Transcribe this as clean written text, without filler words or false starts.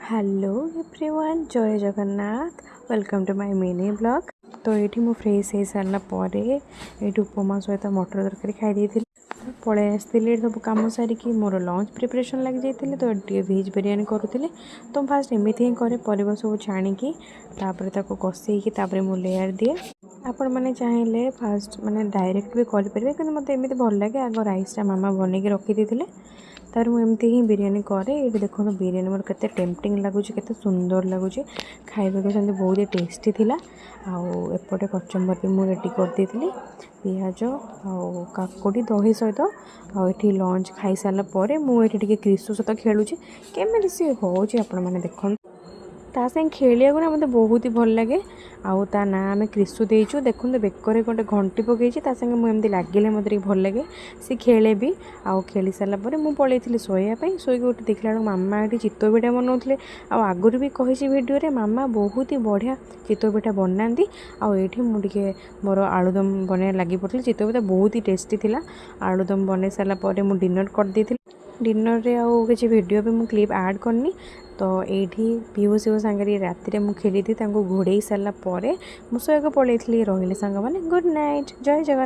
Hello everyone जय Jagannath welcome to my mini blog. तो ये मु फ्रेश हो सारा पर उपमा सहित मटर तरकारी खाई पलि आसती सब कम सारिकी मोर लंच प्रिपरेशन लग जाते तो ये भेज बिरियानी करुँगी। तो फास्ट एमती ही करे परिवा सब छाणिकी कषे मु लेयर दिए। आपण मैंने चाहिए फास्ट माने डायरेक्ट भी करें कि मत एमती भल लगे आग राइसटा मामा बनईकी रखी देते तार मुझे ही बिरियानी करे। ये देखो बिरियानी मोर केते टेम्पटिंग लगुच के सुंदर लगुच खाइबा को बहुत टेस्टी थिला। एपटे कचम्बर भी मुझे रेडी कर देती पियाज काकुड़ी दही सहित आठी लंच खाई सारापर मुझे क्रिशु सहित खेलुचे केमी सी होची आपण मैंने देखो ता संगे खेलिया ना मत बहुत ही भल लगे। आउ ता ना आम क्रिशु देचु देखो बेकर गोटे घंटी पकई संगे मुझे लगे मत भल लगे सी खेले भी आउ खेली सारापर मुझे पलैली शोयापाई शोक उठी देखला मामा ये चितौ पिठा बनाते आगुरी भी कही भिडियो मामा बहुत ही बढ़िया चितौ पिठा बनाती। आठी मुझे मोर आलुदम बन लगी पड़ी चितौ पिठा बहुत ही टेस्टी थिला। आलुदम बन सारापर मुझे डिनर कर देती डिनर रे आउ किसी वीडियो भी मुझे क्लिप ऐड करनी। तो ये पीहू शिव सांगे राति मुझे खेली घोड़े सारापर मुझे पलैली रही सांग मैंने गुड नाइट जय जगन्नाथ।